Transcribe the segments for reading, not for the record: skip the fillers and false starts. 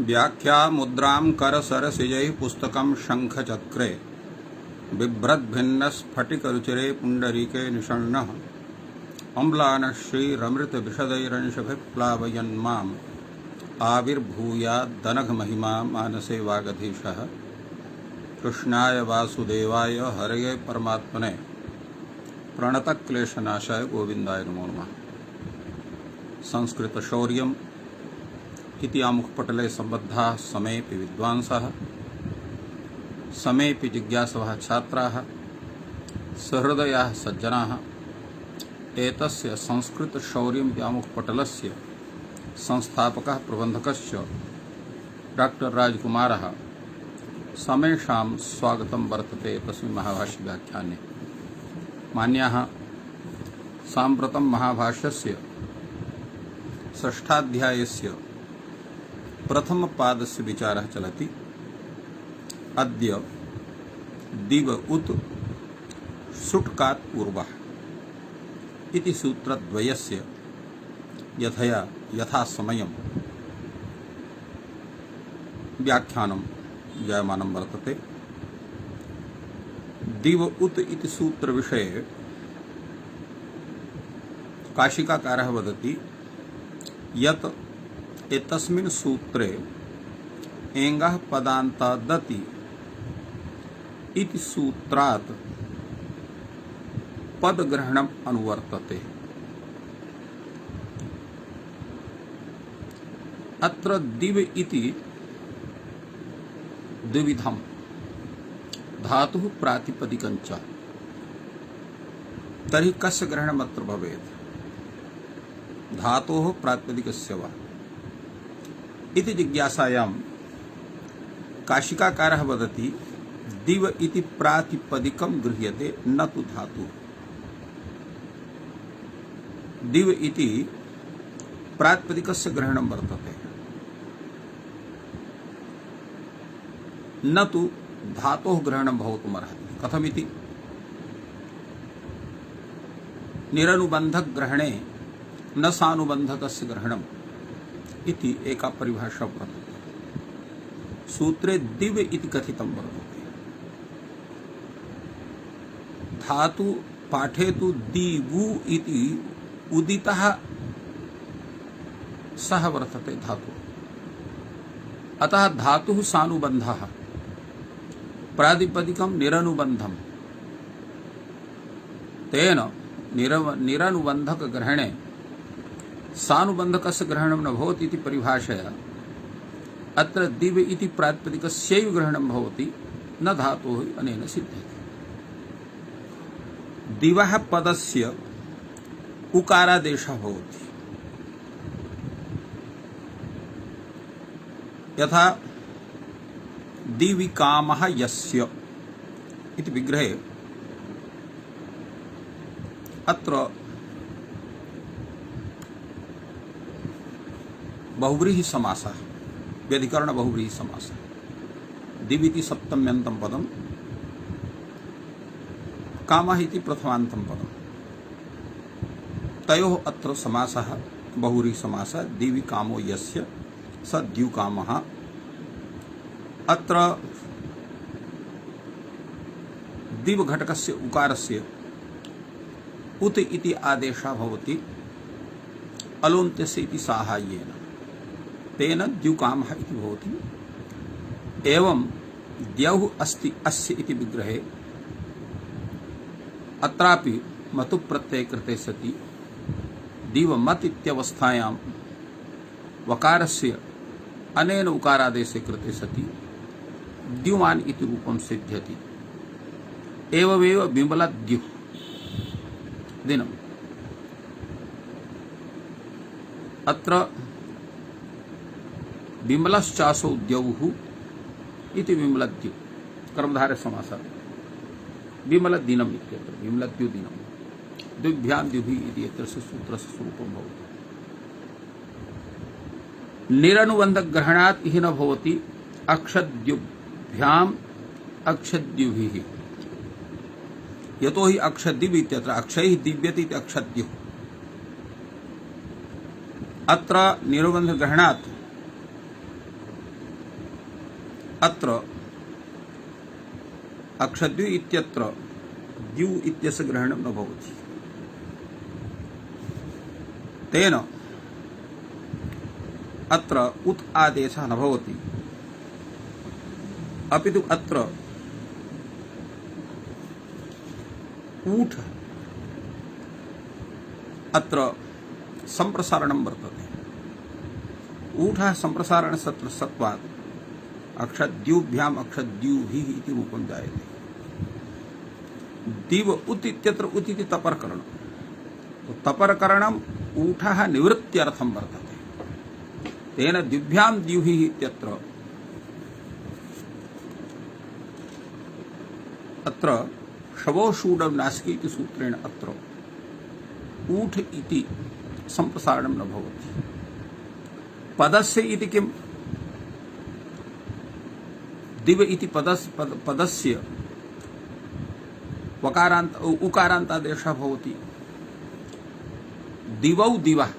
व्याख्या मुद्रां करसरसिजैः पुस्तकं शङ्खचक्रे बिभ्रद्भिन्नस्फटिकरुचिरे पुण्डरीके निषण्णः अम्लानः श्रीरमृतविशदैरंशभिः प्लावयन्माम् आविर्भूयाद्दनघमहिमा मानसे वागधीशः कृष्णाय वासुदेवाय हरये परमात्मने प्रणतक्लेशनाशाय गोविन्दाय नमो नमः। संस्कृतशौर्यम् इति आमुखपटले सम्बद्धाः समेऽपि विद्वांसः समेऽपि जिज्ञासवः छात्राः सहृदयाः सज्जनाः एतस्य संस्कृतशौर्यम् इति आमुखपटलस्य संस्थापकः प्रबन्धकश्च डॉक्टर राजकुमारः समेषां स्वागतं वर्तते तस्मिन् महाभाष्यव्याख्याने। मान्याः साम्प्रतं महाभाष्यस्य षष्ठाध्यायस्य प्रथमपादस्य विचारः चलति। अद्य दिव उत सुट्कात् पूर्वः इति सूत्रद्वयस्य यथा समयं व्याख्यानं जायमानं वर्तते। दिव उत इति सूत्रविषये काशिकाकारः वदति यत् एतस्मिन् सूत्रे एङ्गः पदान्तादति इति सूत्रात् पदग्रहणम् अनुवर्तते। अत्र दिव इति द्विविधम् धातुः प्रातिपदिकञ्च। तर्हि कस्य ग्रहणम् अत्र भवेत्? धातोः प्रातिपदिकस्य वा इति जिज्ञासायां काशिकाकारः वदति दिव इति प्रातिपदिकं गृह्यते न तु धातु। दिव इति प्रातिपदिकस्य ग्रहणं वर्तते न तु धातोः ग्रहणं भवितुमर्हति। कथमिति? निरनुबन्धग्रहणे न सानुबन्धकस्य ग्रहणम् इति एका परिभाषा वर्तते। सूत्रे दिव इति कथितं वर्तते। धातु पाठे तु दिवु इति उदितः सः वर्तते धातु। अतः धातुः सानुबन्धः प्रातिपदिकं निरनुबन्धम्। तेन निरनुबन्धकग्रहणे सानुबन्धकस्य ग्रहणं न भवति इति परिभाषया अत्र दिव इति प्रातिपदिकस्यैव ग्रहणं भवति, न धातोः अनेन सिद्ध्यते। दिवः पदस्य उकारादेशः भवति। यथा दिविकामः यस्य इति विग्रहे अत्र बहुव्रीहि समासः, व्यधिकरण बहुव्रीहि समासः। दिविति सप्तम्यन्तं पदं, कामः इति प्रथमान्तं पदं। तयोः अत्र समासः बहुव्रीहि समासः। दिवि कामो यस्य स द्युकामः। अत्र दिव घटकस्य उकारस्य उत इति आदेशः भवति अलोन्त्यस्य इति साहाय्येन। तेन द्युकामः इति भवति। एवं द्यौः अस्ति अस्य इति विग्रहे अत्रापि मतु प्रत्यये कृते सति दिवमत् इत्यवस्थायां वकारस्य अनेन उकारादेशे कृते सति द्युमान् इति रूपं सिद्ध्यति। एवमेव बिमलद्युः दिनम्। अत्र बिमलश्चासौ द्यौः इति बिमलद्यु कर्मधारय समासः। बिमलदिनम् इत्यत्र बिमलद्युदिनं द्विभ्यां द्युभिः इति एतस्य सूत्रस्य स्वरूपं भवति। निरनुबन्धग्रहणात् हि न भवति अक्षद्युभ्याम् अक्षद्युभिः। यतो हि अक्षद्दिव् इत्यत्र अक्षैः दिव्यते इति अक्षद्युः। अत्र निरनुबन्धग्रहणात् अत्र अक्षद्यु इत्यत्र द्यु इत्यस्य ग्रहणं न भवति। तेन अत्र उत् आदेशः न भवति, अपितु अत्र ऊठ अत्र संप्रसारणं वर्तते। ऊठः संप्रसारणसत्वात् अक्षद्युभ्याम् अक्षद्युभिः इति रूपं जायते। दिव उत् इत्यत्र उत् इति तपरकरणं, तो तपरकरणम् ऊठः निवृत्त्यर्थं वर्तते। तेन द्युभ्यां द्युभिः इत्यत्र अत्र शवोषूडं नासिके इति सूत्रेण अत्र ऊठ इति संप्रसारणं न भवति। पदस्य इति किं? दिव इति पदस्य वकारान्त उकारान्तादेशः भवति। दिवौ दिवः,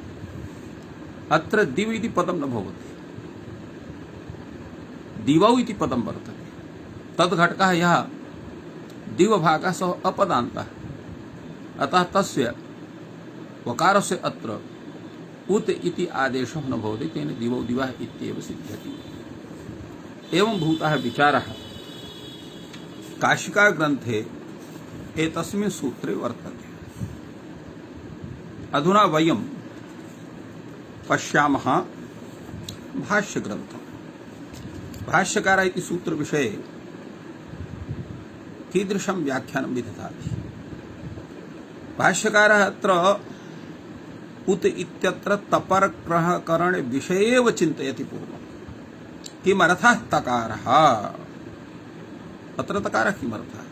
अत्र दिव इति पदं न भवति, दिवौ इति पदं वर्तते। तद्घटकः यः दिवभागः सः अपदान्तः, अतः तस्य वकारस्य अत्र उत् इति आदेशः न भवति, तेन दिवौ दिवः इत्येव सिद्ध्यति। एवं भूतः विचारः काशिका ग्रन्थे एतस्मिन् सूत्रे वर्तते। अधुना वयं पश्यामः भाष्यग्रन्थं। भाष्यकारः इति सूत्रविषये कीदृशं व्याख्यानं विदधाति। भाष्यकारः अत्र उत् इत्यत्र तपरकरण विषये एव चिन्तयति पूर्वं। किमर्थः तकारः? अत्र तकारः किमर्थः?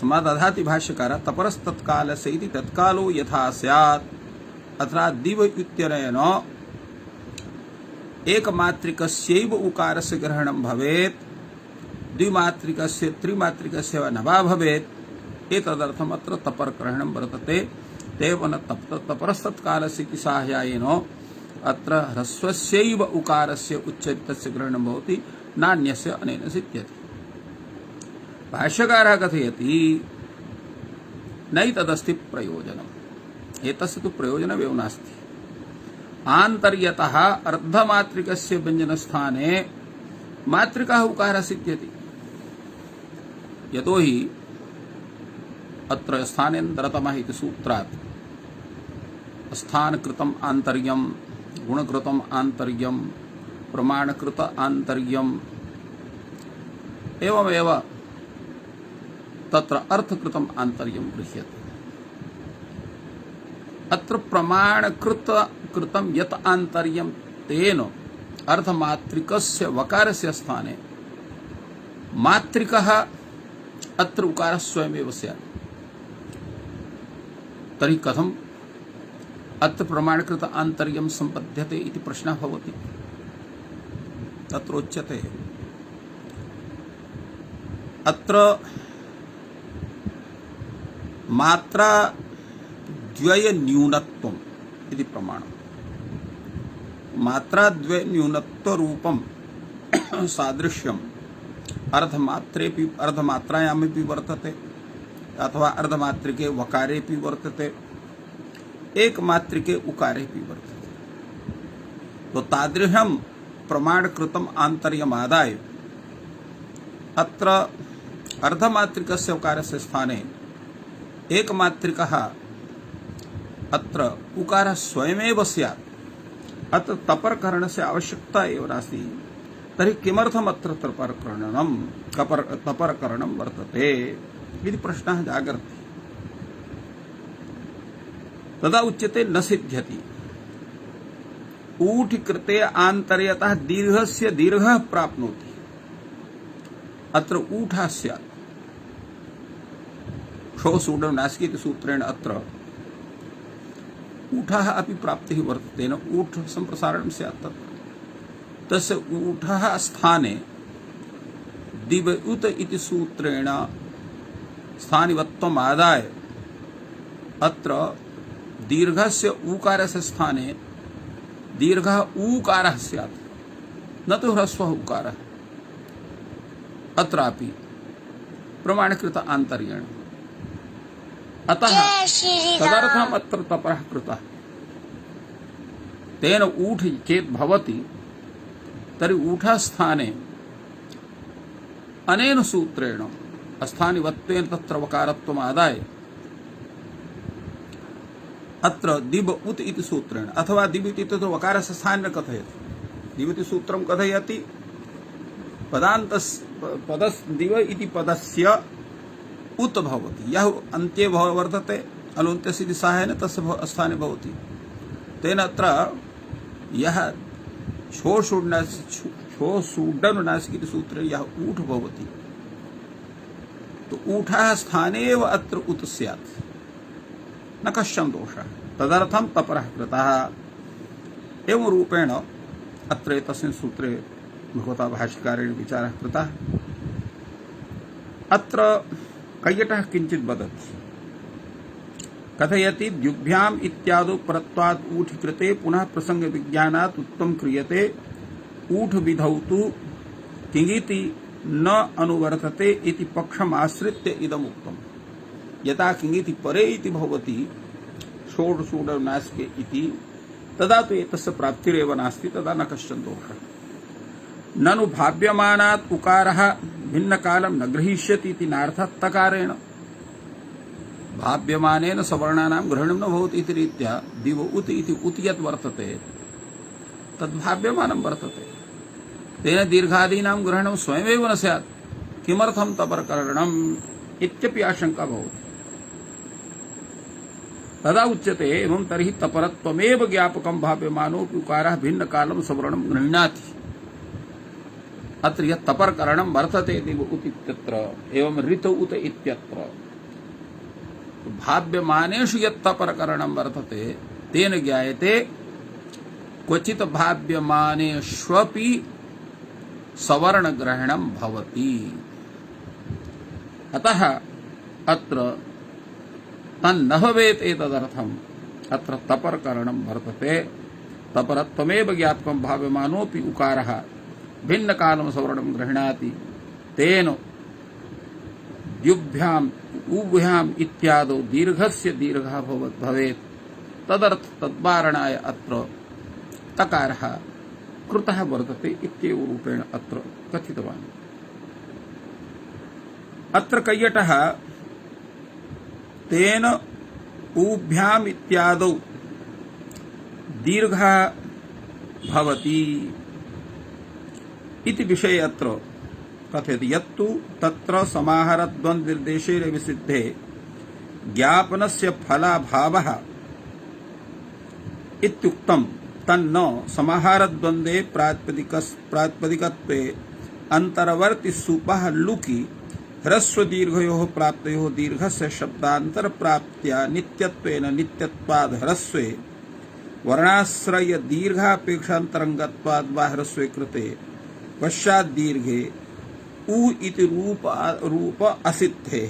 समादधाति भाष्यकारः तपरस्तत्कालस्य इति तत्कालो यथा स्यात् अत्र दिव इत्यनेन एकमात्रिकस्यैव उकारस्य ग्रहणं भवेत्, द्विमात्रिकस्य त्रिमात्रिकस्य वा न वा भवेत्। एतदर्थम् अत्र तपरग्रहणं वर्तते। तेन तपरस्तत्कालस्य इति साहाय्येन अत्र ह्रस्वस्यैव उकारस्य उच्चरितस्य ग्रहणं भवति, नान्यस्य अनेन सिद्ध्यति। भाष्यकारः कथयति नैतदस्ति प्रयोजनम्। एतस्य तु प्रयोजनमेव नास्ति। आन्तर्यतः अर्धमात्रिकस्य व्यञ्जनस्थाने मात्रिकः उकारः सिद्ध्यति। यतोहि अत्र स्थानेन्तरतमः इति सूत्रात् स्थानकृतम् आन्तर्यं, गुणकृतम् आन्तर्यं, प्रमाणकृत आन्तर्यं, एवमेव तत्र अर्थकृतम् आन्तर्यं गृह्यते। अत्र प्रमाणकृतं यत् आन्तर्यं तेन अर्धमात्रिकस्य वकारस्य स्थाने मात्रिकः अत्र उकारः स्वयमेव स्यात्। तर्हि कथम् अत्र प्रमाणकृत आन्तर्यं सम्पद्यते इति प्रश्नः भवति। तत्र उच्यते अत्र मात्रा द्वय न्यूनत्वम् इति प्रमाणम्। मात्रा द्वय न्यूनत्व रूपं सादृश्यम् अर्धमात्रायामपि वर्तते, अथवा अर्धमात्रिके वकारेपि वर्तते, एकमात्रिके उकारेपि वर्तते। तो तादृशं प्रमाणकृतम् आन्तर्यमादाय अत्र अर्धमात्रिकस्य उकारस्य स्थाने एकमात्रिकः अत्र उकारः स्वयमेव स्यात्। अत्र तपरकरणस्य आवश्यकता एव नास्ति। तर्हि किमर्थम् अत्र तपरकरणं वर्तते इति प्रश्नः जागर्ति। तदा उच्यते न सिद्ध्यति। ऊठि कृते आन्तर्यतः दीर्घस्य दीर्घः प्राप्नोति। अत्र ऊठः स्यात्। क्षोसूडं नासिके इति सूत्रेण अत्र ऊठः अपि प्राप्तिः वर्तते, न ऊठ सम्प्रसारणं स्यात्। तत्र तस्य ऊठः स्थाने दिव उत इति सूत्रेण स्थानिवत्वम् आदाय अत्र दीर्घस्य ऊकारस्य स्थाने दीर्घः ऊकारः स्यात्, न तु ह्रस्वः उकारः। अत्रापि प्रमाणकृत आंतर्येण। अतः तदर्थम अत्र तपः कृतः। तेन ऊठ चेत् भवति तर्हि ऊठस्थाने अनेन सूत्रेण स्थानिवत्वेन तत्र वकारत्वम् आदाय अत्र दिव उत इति सूत्रेण, अथवा दिव इति तो वकारस्य स्थाने न कथयति, दिव इति सूत्रं कथयति पदान्तस् पदस् दिव इति पदस्य उत भवति, यः अन्त्ये वर्तते अलुन्त्यस्य इति साहाय्येन तस्य स्थाने भवति। तेन अत्र यः छोषुडनुनासिक इति सूत्रे यः ऊठ भवति, तो ऊठः स्थाने एव अत्र उत स्यात्, न कश्चन दोषः। तदर्थं तपरः कृतः। एवं रूपेण अत्र एतस्मिन् सूत्रे भगवता भाष्यकारेण विचारः कृतः। अत्र कैयटः किञ्चित् वदति, कथयति द्युभ्याम् इत्यादौ परत्वात् ऊठ कृते पुनः प्रसंग विज्ञानात् उत्तम क्रियते ऊठ विधौ तु किङिति न अनुवर्तते इति पक्षम् आश्रित्य इदम् उक्तम्। यथा किङिति परे इति भवति षोडशोडनासिके इति, तदा तु एतस्य प्राप्तिरेव नास्ति, तदा न कश्चन दोषः। ननु भाव्यमानात् उकारः भिन्नकालं न गृहीष्यति इति नार्थः तकारेण। भाव्यमानेन सवर्णानां ग्रहणं न भवति इति रीत्या दिव उत इति उत यत् वर्तते तद्भाव्यमानं वर्तते, तेन दीर्घादीनां ग्रहणं स्वयमेव न स्यात्, किमर्थं तपरकरणम् इत्यपि आशंका भवति। तदा उच्यते एवं तर्हि तपरत्वमेव ज्ञापकं भाव्यमानोऽपि उकारः भिन्नकालं सवर्णं गृह्णाति। अत्र यत् तपरकरणं वर्तते दिव उत इत्यत्र एवं ऋत उत इत्यत्र भाव्यमानेषु यत् तपरकरणं वर्तते तेन ज्ञायते क्वचित् भाव्यमानेष्वपि सवर्णग्रहणं भवति। अतः अत्र तन्न भवेत् एतदर्थम् अत्र तपरकरणं वर्तते। तपरत्वमेव ज्ञापकं भाव्यमानोऽपि उकारः भिन्नकालं सवर्णं गृह्णाति, तेन द्युभ्याम् उभ्याम् इत्यादौ दीर्घस्य दीर्घः भवेत्, तदर्थ तद्वारणाय अत्र तकारः कृतः वर्तते इत्येव रूपेण अत्र कथितवान्। अत्र कैयटः तेन उभ्याम् इत्यादौ दीर्घः भवति इति विषये अत्र कथयति। यत्तु तत्र समाहारद्वन्द्वनिर्देशेन विसिद्धे ज्ञापनस्य फलाभावः इत्युक्तं तन्न समाहारद्वन्द्वे प्रातिपदिकत्वे अन्तर्वर्ति सुपः लुकि ह्रस्वदीर्घयोः प्राप्तयोः दीर्घस्य शब्दान्तर प्राप्त्या नित्यत्वेन नित्यत्वाद् ह्रस्वे वर्णाश्रय दीर्घापेक्षान्तरंगत्वाद् वा ह्रस्वे कृते पश्चात् दीर्घे उ इति रूप असिद्धे।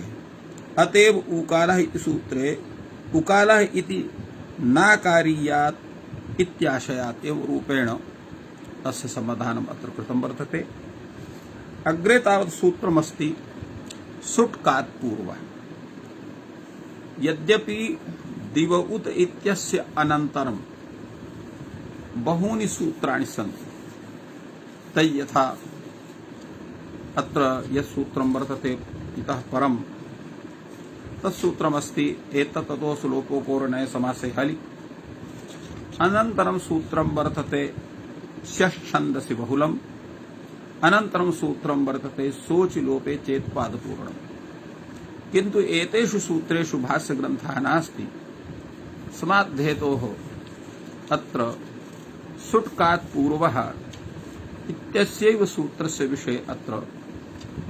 अतएव उकालः इति सूत्रे उकालः इति नाकारीयात् इत्याशयात् एव रूपेण तस्य समाधानम् अत्र कृतं वर्तते। अग्रे तावत् सूत्रमस्ति सुट्कात् पूर्वः। यद्यपि दिव उत इत्यस्य अनन्तरं बहूनि सूत्राणि सन्ति, तय्यथा अत्र यत् सूत्रं वर्तते इतः परं तत्सूत्रमस्ति एतत्ततोऽसु लोपोकोरनय समासे हलि। अनन्तरं सूत्रं वर्तते षष्छन्दसि बहुलम्। अनन्तरं सूत्रं वर्तते सोचि लोपे चेत्पादपूर्णम्। किन्तु एतेषु सूत्रेषु भाष्यग्रन्थः नास्ति। समाध्येतोः अत्र सुट्कात् पूर्वः इत्यस्यैव सूत्रस्य विषये अत्र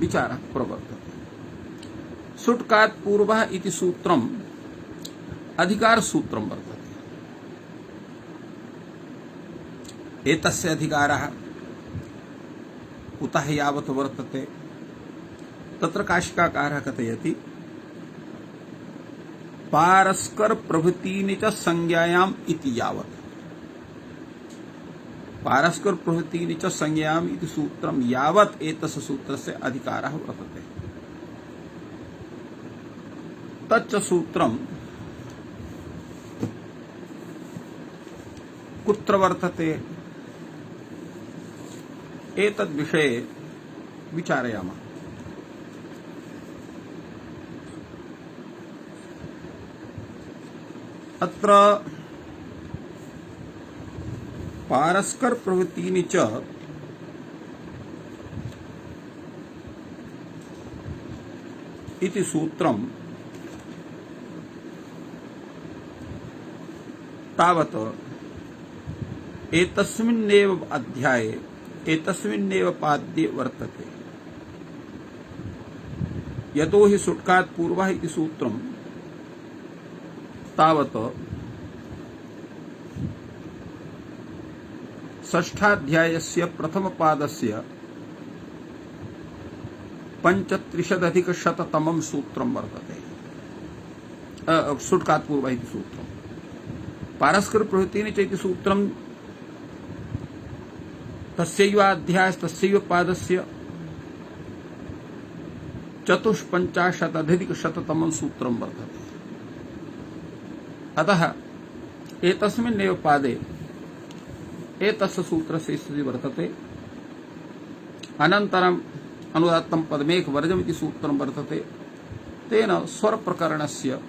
विचारः प्रवर्तते। सुट्कात् पूर्वः इति सूत्रम् अधिकारसूत्रं वर्तते। एतस्य अधिकारः कुतः यावत् वर्तते तत्र काशिकाकारः कथयति पारस्कर प्रभृतीनि च संज्ञायाम् इति यावत्। पारस्कर प्रभृतीनि च संज्ञाम् इति सूत्रम् यावत् एतस्य सूत्रस्य अधिकारः वर्तते। तच्च सूत्रम् कुत्र वर्तते एतद्विषये विचारयामः। अत्र पारस्कर प्रवृत्तीनि च इति सूत्रम् तावत् एतस्मिन्नेव अध्याये एतस्मिन्नेव पाद्ये वर्तते। यतो हि सुट्कात् पूर्वः इति सूत्रम् तावत् षष्ठाध्यायस्य प्रथमपादस्य 35,100 सूत्रं वर्तते। सुट्कात् पूर्वः इति सूत्रम्। पारस्कर प्रवृत्तीनि च इति सूत्रम् तस्यैव अध्यायस्तस्यैव पादस्य 54,100 सूत्रं वर्तते। अतः एतस्मिन्नेव पादे एतस्य सूत्रस्य स्थितिः वर्तते। अनन्तरम् अनुदात्तं पदमेकवर्जम् इति सूत्रं वर्तते। तेन स्वरप्रकरणस्य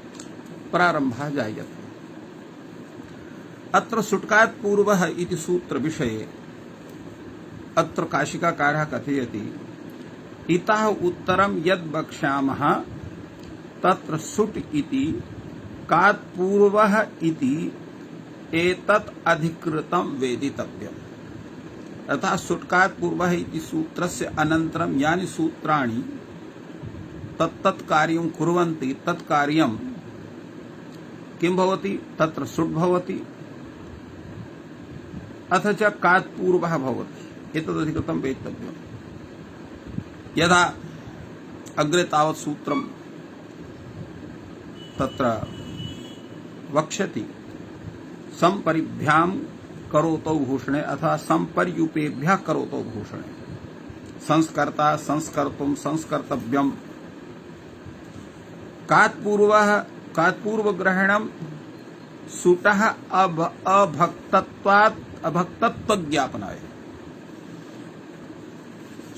प्रारम्भः जायते। अत्र सुट्कात् पूर्वः इति सूत्रविषये अत्र काशिकाकारः कथयति, इतः उत्तरं यद् वक्ष्यामः तत्र सुट् इति कात् पूर्वः इति एतत् अधिकृतं वेदितव्यम्। अतः सुट्कात् पूर्वः इति सूत्रस्य अनन्तरं यानि सूत्राणि तत्तत् कार्यं कुर्वन्ति तत् कार्यं किं भवति, तत्र सुट् भवति अथ च कात् पूर्वः भवति, एतदधिकृतं वेदितव्यम्। यदा अग्रे तावत् सूत्रं तत्र वक्ष्यति, संपरिभ्यां करोतौ भूषणे अथवा संपर्युपेभ्यः करोतौ भूषणे, संस्कर्ता संस्कर्तुं संस्कर्तव्यम्, कात् पूर्वग्रहणं सुटः अभक्तत्वात् अभक्तत्वज्ञापनाय।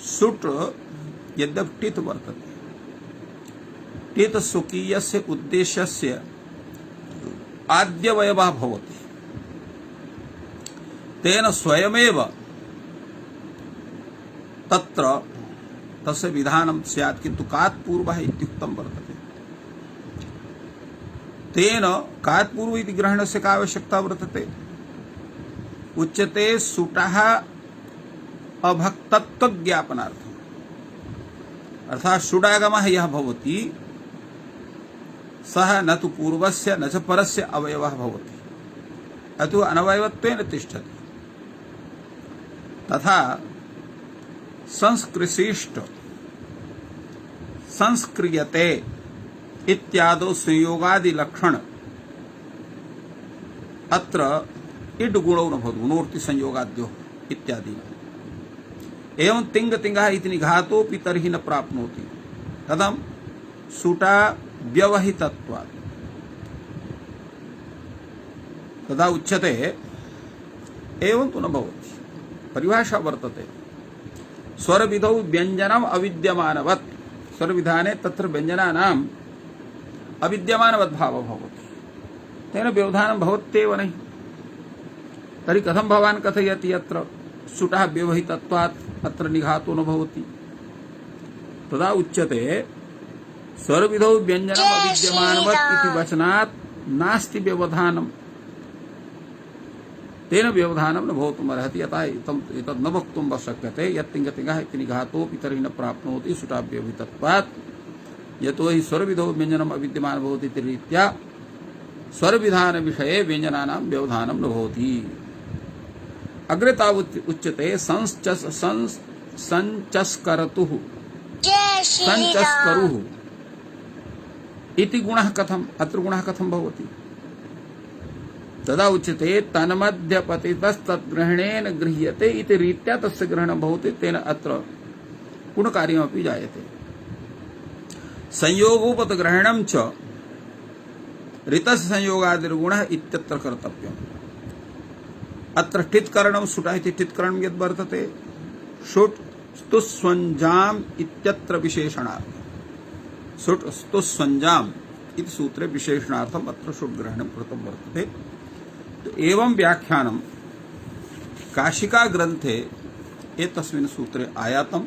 सुट् यद्यपि टित् वर्तते, टित् स्वकीयस्य उद्देश्यस्य आद्यवयवः भवति, तेन स्वयमेव तत्र तस्य विधानं स्यात्, किन्तु कात् पूर्वः इत्युक्तं वर्तते। तेन कात् पूर्व इति ग्रहणस्य का आवश्यकता वर्तते, उच्यते सुटः अभक्तत्वज्ञापनार्थम्। अर्थात् सुडागमः यः भवति सः न तु पूर्वस्य न च परस्य अवयवः भवति, अतः अनवयवत्वेन तिष्ठति। तथा संस्कृशिष्ट संस्क्रियते इत्यादौ संयोगादि लक्षण अत्र इड् गुणौ न भवति, गुणोर्ति संयोगाद्यो इत्यादि। एवं तिंग तिंगः इति निघातोऽपि तर्हि न प्राप्नोति। कथं, सुटा व्यवहितत्वात्। तदा उच्यते एवं तु न भवति। परिभाषा वर्तते, स्वरविधौ व्यञ्जनम् अविद्यमानवत्। स्वरविधाने तत्र व्यञ्जनानाम् अविद्यमानवत् भावः भवति, तेन व्यवधानं भवत्येव नहि। तर्हि कथं भवान् कथयति अत्र सुटः व्यवहितत्वात् अत्र निघातो न भवति? तदा उच्यते स्वरविधौ व्यञ्जनम् अविद्यमानवत् इति वचनात् नास्ति व्यवधानम्, तेन व्यवधानं न भवितुमर्हति। अतः एतद् न वक्तुं शक्यते यत् तिङ्गतिङ्गः इति निघातोऽपि तर्हि न प्राप्नोति सुटः व्यवहितत्वात्, यतो हि स्वरविधौ व्यञ्जनम् अविद्यमानं भवति इति रीत्या स्वरविधानविषये व्यञ्जनानां व्यवधानं न भवति। अग्रे तावत् उच्यते संचस्करतुः संचस्करुः इति गुणः कथम्, अत्र गुणः कथं भवति? तदा उच्यते तन्मध्यपतितस्तद्ग्रहणेन गृह्यते इति रीत्या तस्य ग्रहणं भवति तेन अत्र गुणकार्यमपि जायते। संयोगोपतग्रहणं च ऋतस्य संयोगादिर्गुणः इत्यत्र कर्तव्यम्। अत्र टित्करणं सुटा इति टित्करणं यद् वर्तते शुट् स्तुस्वञ्जाम् इत्यत्र विशेषणार्थम्। शुट् स्तुस्वञ्जाम् इति सूत्रे विशेषणार्थम् अत्र शुट् ग्रहणं कृतं वर्तते। तो एवं व्याख्यानं काशिका ग्रन्थे एतस्मिन् सूत्रे आयातम्।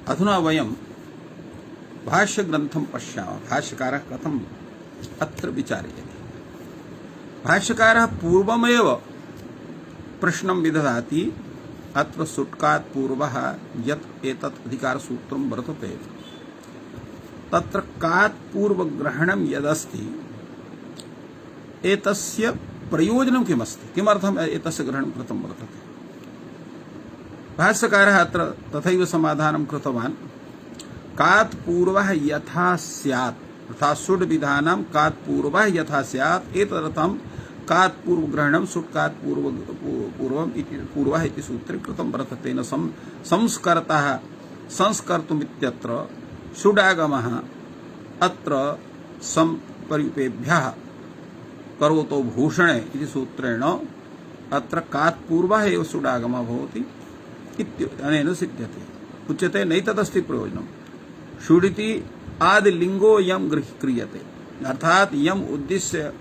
अधुना वयं भाष्यग्रन्थं पश्यामः। भाष्यकारः कथम् अत्र विचार्यते। भाष्यकारः पूर्वमेव प्रश्नं विदधाति। अत्र सुट्कात् पूर्वः यत् एतत् अधिकारसूत्रं वर्तते तत्र कात् पूर्वग्रहणं यदस्ति एतस्य प्रयोजनं किमस्ति, किमर्थम् एतस्य ग्रहणं कृतं वर्तते। भाष्यकारः अत्र तथैव समाधानं कृतवान्। कात् पूर्वः यथा स्यात् अर्थात् सुड् विधानं कात् पूर्वः यथा स्यात् एतदर्थं कात् पूर्वग्रहणं सुट् कात् पूर्वः इति सूत्रे कृतं वर्तते। न संस्कर्तः संस्कर्तुमित्यत्र सुडागमः अत्र संपरिपेभ्यः करोतो भूषणे इति सूत्रेण अत्र कात् पूर्वः एव सुडागमः भवति इत्यनेन सिद्ध्यते। उच्यते नैतदस्ति प्रयोजनं। शुडिति आदिलिंगो यम क्रियते अर्थात यम उद्देश्य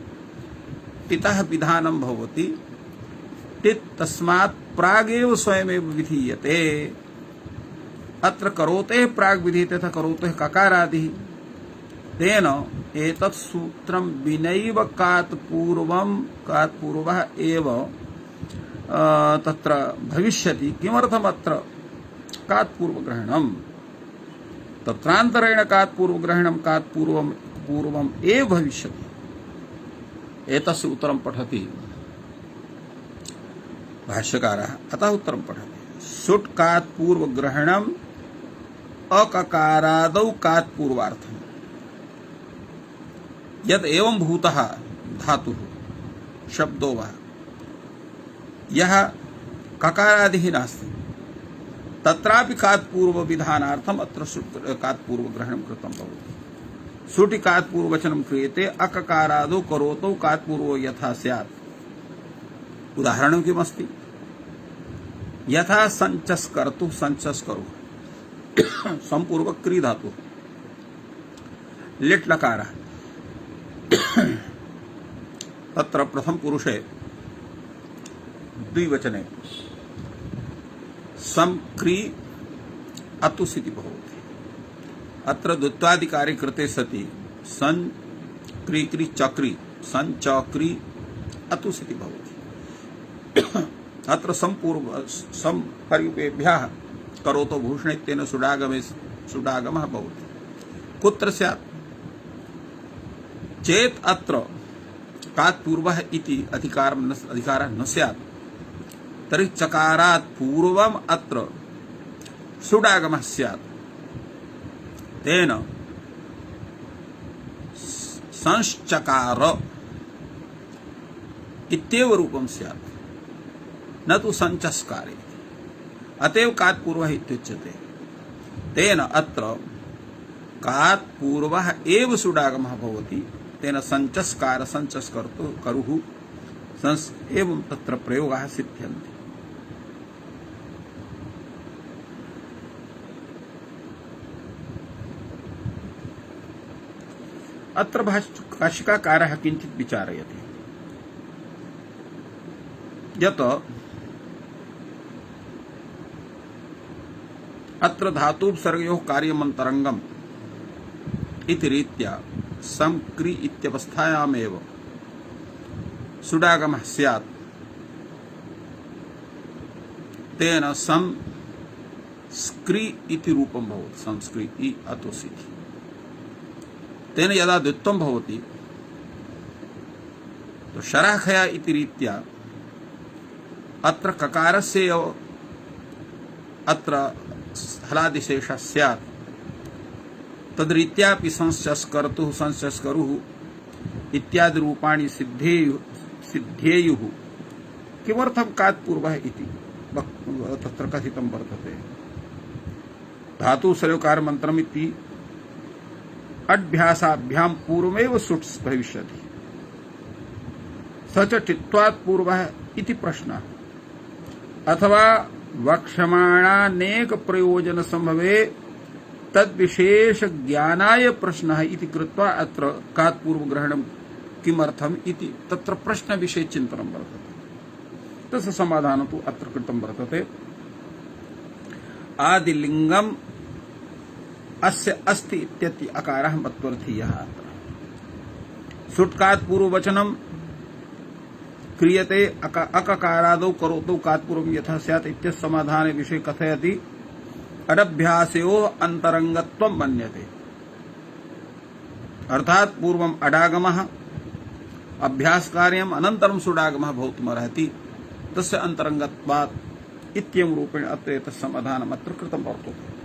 पितः विधानं भवति टित् तस्मात् प्रागेव स्वयमेव विधीयते। अत्र करोतेः प्राग् विधीयते तथा करोतेः ककारादिः। तेन एतत् सूत्रं विनैव कात् पूर्वः एव तत्र भविष्यति। किमर्थम् अत्र कात् पूर्वग्रहणम् तत्रान्तरेण कात् पूर्वग्रहणं कात् पूर्वम् एव भविष्यति। एतस्य उत्तरं पठति भाष्यकारः। अतः उत्तरं पठति सुट् कात् पूर्वग्रहणम् अककारादौ कात् पूर्वार्थम् यत् एवं भूतः धातुः शब्दो वा यः ककारादिः नास्ति तत्रापि कात् पूर्व विधानार्थम् अत्र कात् पूर्वग्रहणं कृतं भवति। सुटि कात् पूर्ववचनं क्रियते अककारादौ करोतौ कात् पूर्वो यथा स्यात्। उदाहरणं किमस्ति। यथा संचस्कर्तुः संचस्करुः संपूर्वक क्री धातुः लिट् लकारः तत्र प्रथम पुरुषे द्विवचने संक्री अतुसिति भवति। अत्र द्वित्वादिकारे कृते सति सं क्री क्री चक्री संचक्री अतुसिति भवति। अत्र संपर्युपेभ्यः करोतो भूषणे इत्यनेन सुडागमः भवति। कुत्र स्यात् चेत् अत्र कात् पूर्वः इति अधिकारः न स्यात् तर्हि चकारात् पूर्वम् अत्र सुडागमः स्यात्। तेन संश्चकार इत्येव रूपं स्यात् न तु संचस्कारे। अतएव कात् पूर्वः इत्युच्यते। तेन अत्र कात् पूर्वः एव सुडागमः भवति। तेन संचस्कार संचस्कर्तु करुः एवं तत्र प्रयोगाः सिद्ध्यन्ति। अत्र भाष्यकारः किञ्चित् विचारयति यत् अत्र धातुपसर्गयोः कार्यमन्तरङ्गम् इति रीत्या संक्रि इत्यवस्थायामेव सुडागमः स्यात्। तेन संस्क्रि इति रूपं भवति। संस्क्रि इ अतुसिति। तेन यदा द्वित्वं भवति तो शराखया इति रीत्या अत्र ककारस्य अत्र हलादिशेषः स्यात्। तद्रीत्यापि संस्चस्कर्तुः संस्चस्करुः इत्यादि रूपाणि सिद्धेयुः किमर्थं कात् पूर्वः इति तत्र कथितं वर्तते। धातु सर्वकार मंत्रम इति अभ्यासाभ्याम पूर्वमेव सुट् भविष्यति स च टित्वात् पूर्वः इति प्रश्नः अथवा वक्ष्यमाणानेक प्रयोजन संभवे तद्विशेष ज्ञानाय प्रश्नः इति कृत्वा अत्र कात् पूर्व ग्रहणं किमर्थम् इति तत्र प्रश्न विषय चिन्तनं वर्तते। तस्य समाधानं तु अत्र कृतं वर्तते। आदिलिंगम अस्य अस्ति इत्यति अकारः मत्वर्थीयः। सुट्कात् पूर्ववचनं क्रियते अककारादौ करोतौ कात् पूर्वं यथा स्यात् इत्यस्य समाधाने विषये कथयति अडभ्यासयोः अंतरंगत्वं मन्यते। अर्थात् पूर्वम् अडागमः अभ्यास कार्यम् अनन्तरं सुडागमः भवितुमर्हति तस्य अंतरंगत्वात् इत्येवं रूपेण अत्र एतस्य समाधानम् अत्र कृतं वर्तते।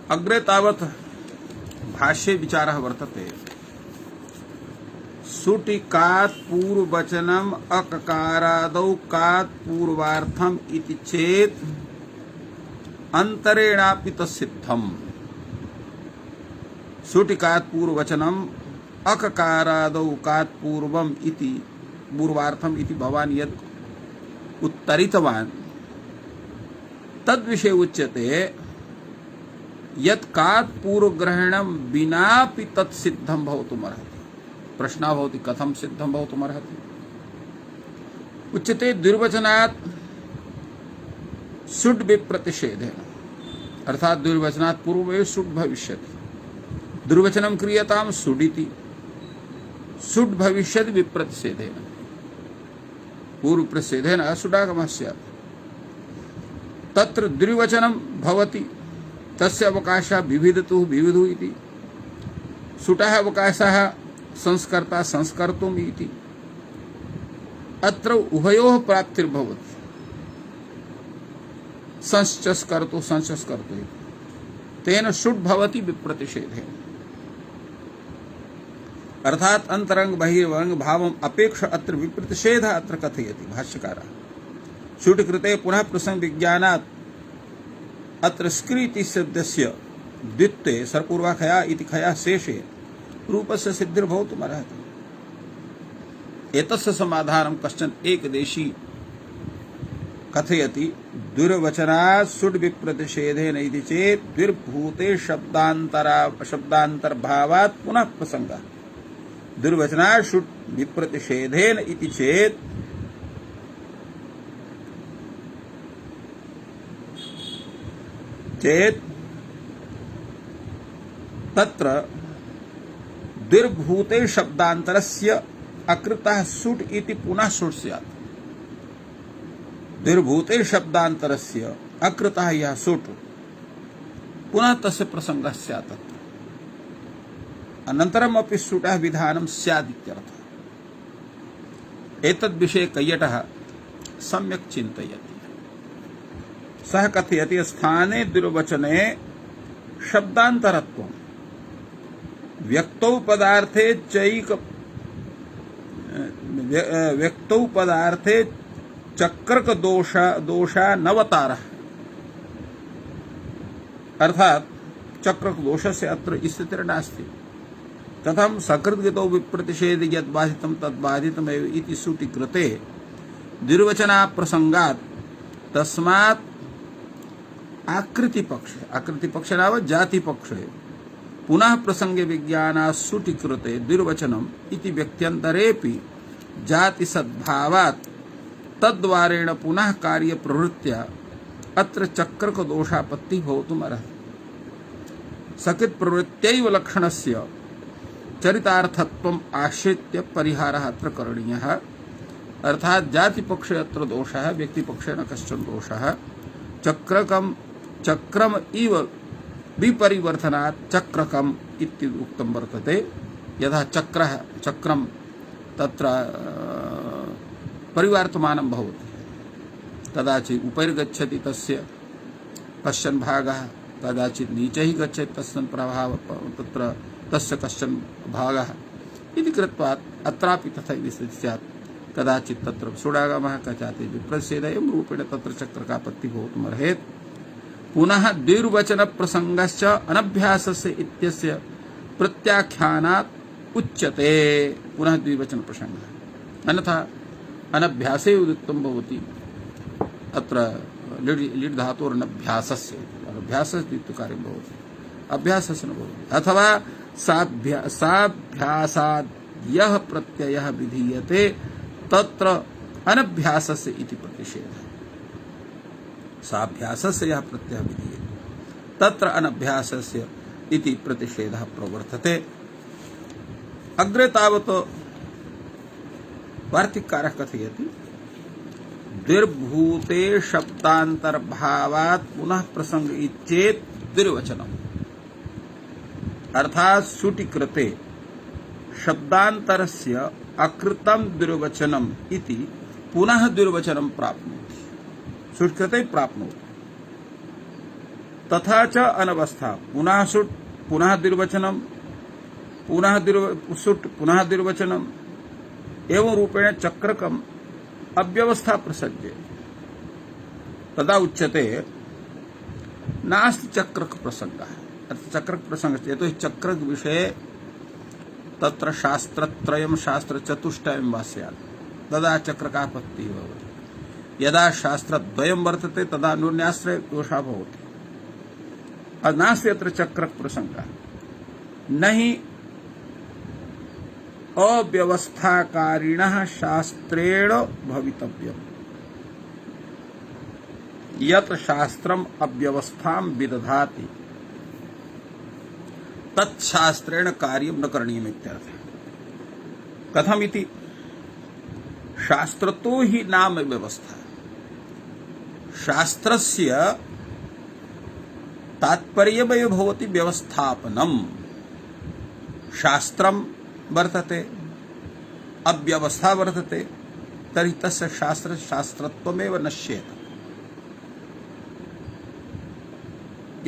अग्रे तावत् भाष्ये विचारः वर्तते। सुटि कात् पूर्ववचनम् अककारादौ कात् पूर्वार्थम् इति चेत् अंतरेणापि तत्सिद्धम्। सुटि कात् पूर्ववचनम् अककारादौ कात् पूर्वम् इति पूर्वार्थम् इति भवान् यत् उत्तरितवान् तद्विषये उच्यते यत् कात् पूर्वग्रहणं विनापि तत्सिद्धं भवितुमर्हति। प्रश्नः भवति कथं सिद्धं भवितुमर्हति। उच्यते द्विर्वचनात् सुड् विप्रतिषेधेन अर्थात द्विर्वचनात् पूर्वमेव सुड् भविष्यति। द्विर्वचनं क्रियतां सुडिति सुड् भविष्यति विप्रतिषेधेन पूर्व प्रतिषेधेन सुडागमः स्यात्। तत्र द्विर्वचनं भवति तस्य अवकाशः विविधतुः विविधु इति सुटः अवकाशः संस्कर्ता संस्कर्तुम् इति अत्र उभयोः प्राप्तिर्भवति संस्चस्कर्तु संस्चस्कर्तु इति तेन शुड् भवति विप्रतिषेधेन। अर्थात अंतरंग बहिर्वंग भावम् अपेक्ष अत्र विप्रतिषेधः अत्र कथयति भाष्यकारः। शुड् कृते पुनः प्रसंग विज्ञानात् अत्र स्क्रीति शब्दस्य द्वित्वे सर्वपूर्वाखया इति खया शेषे रूपस्य सिद्धिर्भवितुमर्हति। एतस्य समाधानं कश्चन एकदेशी कथयति द्विर्वचनात् सुड् विप्रतिषेधेन इति चेत् द्विर्भूते शब्दान्तरभावात् पुनः प्रसंगः। द्विर्वचनात् सुड् विप्रतिषेधेन इति चेत् तत्र द्विर्भूते शब्दान्तरस्य अकृतः सुट् इति पुनः सुट् स्यात्। द्विर्भूते शब्दान्तरस्य अकृतः यः सुट् पुनः तस्य प्रसंगः स्यात्। अनन्तरम् अपि सुटः विधानं स्यात् इत्यर्थः। एतद्विषये कैयटः सम्यक् चिन्तयति। सः कथयति स्थाने द्विर्वचने शब्दान्तरत्वं व्यक्तौ पदार्थे चैक व्यक्तौ पदार्थे चक्रक दोषा नवतारः। अर्थात चक्रक दोषस्य अत्र स्थितिर्नास्ति। कथं सकृद्गतौ विप्रतिषेधे यद् बाधितं तद् बाधितमेव इति सुटि कृते द्विर्वचना प्रसंगात् तस्मात् आकृति पक्ष नाम जाति पक्षे पुनः प्रसंगे विज्ञानात् सुटि कृते द्विर्वचनम् इति व्यक्त्यन्तरेपि जाति सद्भावात् तद्वारेण पुनः कार्य प्रवृत्त्या अत्र चक्रक दोषापत्ति भवितुमर्हति। सकृत् प्रवृत्त्यैव लक्षणस्य चरितार्थत्वम् आश्रित्य परिहारः अत्र करणीयः। अर्थात जाति पक्षे अत्र दोषः व्यक्ति पक्षे न कश्चन दोषः। चक्रम इव विपरिवर्तनात् चक्रकम् इति उक्तं वर्तते। यथा चक्रम तत्र परिवर्तमानं भवति कदाचित् उपैर्गच्छति तस्य कश्चन भागः, कदाचित् नीचे ही गच्छति तस्मिन् प्रभाव तत्र तस्य कश्चन भागः इति कृत्वा अत्रापि तथैव स्यात्। कदाचित् तत्र सुडागमः कदाचित् विप्रच्छेद एवं रूपेण तत्र चक्रकापत्ति भवितुमर्हेत्। पुनः द्विर्वचन प्रसंगश्च अनभ्यासस्य इत्यस्य प्रत्याख्यानात् उच्यते। पुनः द्विवचन प्रसंगः अन्यथा अनभ्यासे उदितं भवति। अत्र लिट् धातोरनभ्यासस्य अभ्यासस्य कार्यं भवति, अभ्यासस्य न भवति। अथवा साभ्यासाद् यः प्रत्ययः विधीयते तत्र अनभ्यासस्य इति प्रतिषेधः। साभ्यासस्य यः प्रत्ययः विधीयते तत्र अनभ्यासस्य इति प्रतिषेधः प्रवर्तते। अग्रे तावत् वार्तिककारः कथयति द्विर्भूते शब्दान्तर्भावात् पुनः प्रसंग इच्छेत् द्विर्वचनम्। अर्थात् सुटिकृते शब्दान्तरस्य अकृतं द्विर्वचनम् इति पुनः द्विर्वचनं प्राप्नोति, सुटिकृते प्राप्नोति। तथा च अनवस्था पुनः सुट् पुनः द्विर्वचनं पुनः सुट् पुनः द्विर्वचनम् एवं रूपेण चक्रकम् अव्यवस्था प्रसज्य तदा उच्यते नास्ति चक्रक प्रसंगः। चक्रक प्रसंग यतो हि चक्रक विषये तत्र शास्त्रत्रयं शास्त्रचतुष्टयं वा स्यात् तदा चक्रकापत्तिः भवति। यदा शास्त्रद्वयं वर्तते तदा न्यून्याश्रय दोषः भवति। नास्ति अत्र चक्रक प्रसंगः। न हि अव्यवस्थाकारिणः शास्त्रेण भवितव्यम्। यत् शास्त्रम् अव्यवस्थां विदधाति तत्शास्त्रेण कार्यं न करणीयम् इत्यर्थः। कथमिति शास्त्रतो हि नाम व्यवस्था। शास्त्रस्य तात्पर्यमेव भवति व्यवस्थापनम्। शास्त्रं वर्तते अव्यवस्था वर्तते तर्हि तस्य शास्त्रत्वमेव नश्येत।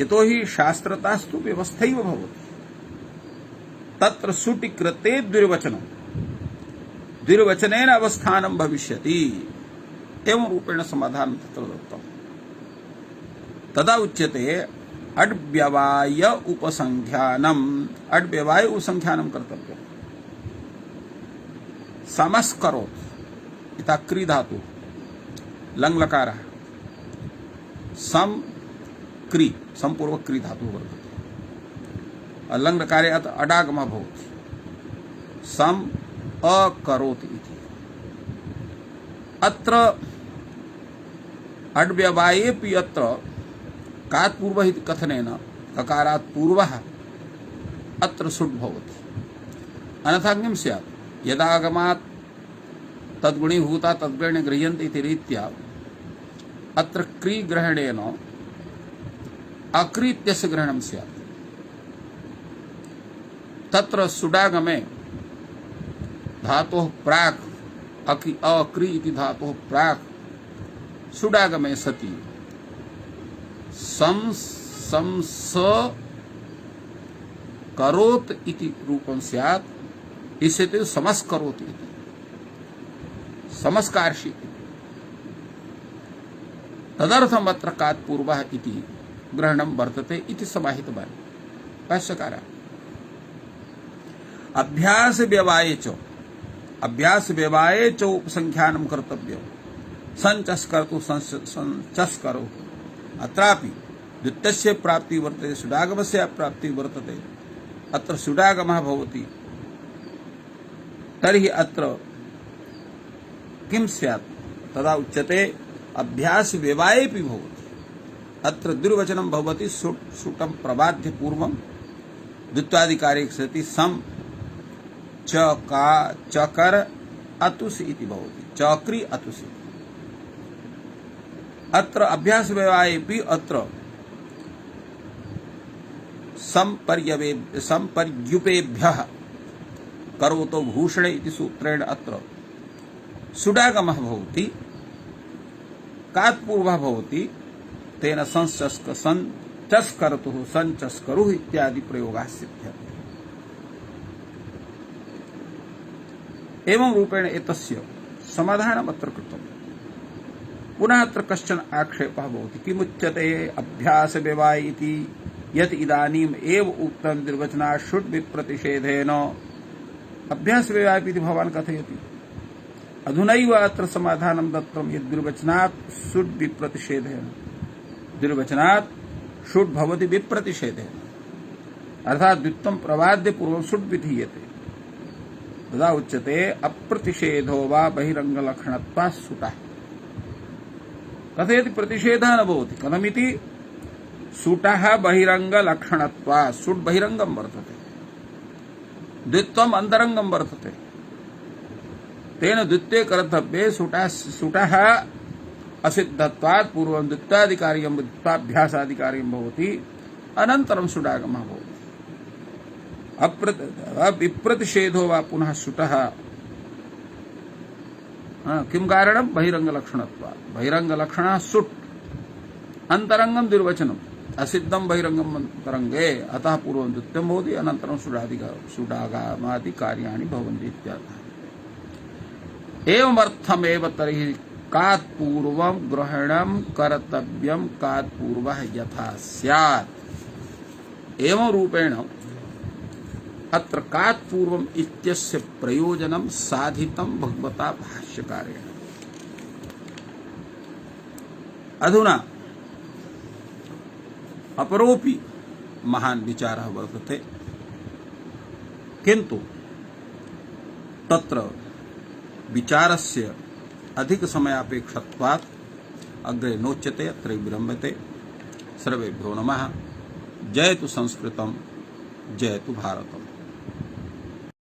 यतो हि शास्त्रतास्तु व्यवस्थैव भवति। तत्र सुटिकृते द्विर्वचनं द्विर्वचनेन अवस्थानं भविष्यति एवं रूपेण समाधानं तत्र दत्तं। तदा उच्यते अड्व्यवाय उपसंख्यानम्। अड्व्यवाय उपसंख्यानं कर्तव्यम्। समस्करोत् इति क्री धातु लङ् लकारः सम क्री संपूर्वक क्री धातु वर्तते। लङ् लकारे अडागमः भवति सम अकरोति इति। अत्र अड्व्यवायेऽपि अत्र कात् पूर्वः इति कथनेन ककारात् पूर्वः अत्र सुट् भवति। अन्यथा किं स्यात् यदागमात् तद्गुणीभूता तद्ग्रहेण गृह्यन्ते इति रीत्या अत्र क्री ग्रहणेन अक्री इत्यस्य ग्रहणं स्यात्। तत्र सुडागमे धातोः प्राक् अक्री इति धातोः प्राक् सुडागमे सति संस करोत् इति रूपं स्यात्। इससे समस्करोति इति समस्कार्षि तदर्थम् अत्र कात् पूर्वः इति ग्रहणं वर्तते इति समाहितवान् भाष्यकारः। अभ्यास व्यवाये च उपसंख्यानं कर्तव्यम्। संचस्करतु संचस्करो। अत्रापि द्वितीयस्य प्राप्ति वर्तते सुडागमस्य प्राप्ति वर्तते। अत्र सुडागमः भवति तर्हि अत्र किं स्यात् तदा उच्यते अभ्यास व्यवायेऽपि भवति। अत्र द्विर्वचनं भवति सुटं प्रबाध्य पूर्वं द्वित्वादिकारे सति सम चकर अतुसि इति भवति चक्री अतुसि। अत्र अभ्यास व्यवायेऽपि अत्र संपर्युपेभ्यः करोतो भूषणे इति सूत्रेण अत्र सुडागमः भवति। कात् पूर्वः भवति तेन संचस्कर्तुः संचस्करुः इत्यादि प्रयोगाः सिद्ध्यन्ते। एवं रूपेण एतस्य समाधानम् अत्र कृतम्। पुनः अत्र कश्चन आक्षेपः भवति, किमुच्यते अभ्यास व्यवाय इति यत् इदानीम् एव उक्तं निर्वचनात् शुड् विप्रतिषेधेन। अभ्यास व्यवाय इति भवान् कथयति, अधुनैव अत्र समाधानं दत्तं यत् निर्वचनात् शुड् विप्रतिषेधेन। निर्वचनात् शुड् भवति विप्रतिषेधेन, अर्थात् द्वित्वं प्रवाद्य पूर्वं शुड् विधीयते। तदा उच्यते अप्रतिषेधो वा बहिरंगलक्षणत्वात् सुटः। कथयति प्रतिषेधः न भवति, कथमिति, सुटः बहिरंगलक्षणत्वात्। सुट् बहिरंगं वर्तते, द्वित्वम् अन्तरंगं वर्तते। तेन द्वित्वे कर्तव्ये सुटः असिद्धत्वात् पूर्वं द्वित्वादिकार्यं द्वित्वाभ्यासादिकार्यं भवति, अनन्तरं सुडागमः भवति। विप्रतिषेधो वा पुनः सुटः, किं कारणं, बहिरंगलक्षणत्वात्। बहिरंगलक्षणः सुट्, अन्तरंगं निर्वचनम्, असिद्धं बहिरंगम् अन्तरंगे, अतः पूर्वं द्वित्वं भवति, अनन्तरं सुडागमादि कार्याणि भवन्ति इत्यर्थः। एवमर्थमेव तर्हि कात् पूर्वं ग्रहणं कर्तव्यं कात् पूर्वः यथा स्यात्। एवं रूपेण अत्र कात् पूर्वम् इत्यस्य प्रयोजनं साधितं भगवता भाष्यकारेण। अधुना अपरोपि महान् विचारः वर्तते, किन्तु तत्र विचारस्य अधिक समयापेक्षत्वात् अग्रे नोच्यते, अत्र विरम्यते। सर्वेभ्यो नमः। जयतु संस्कृतं, जयतु भारतम्।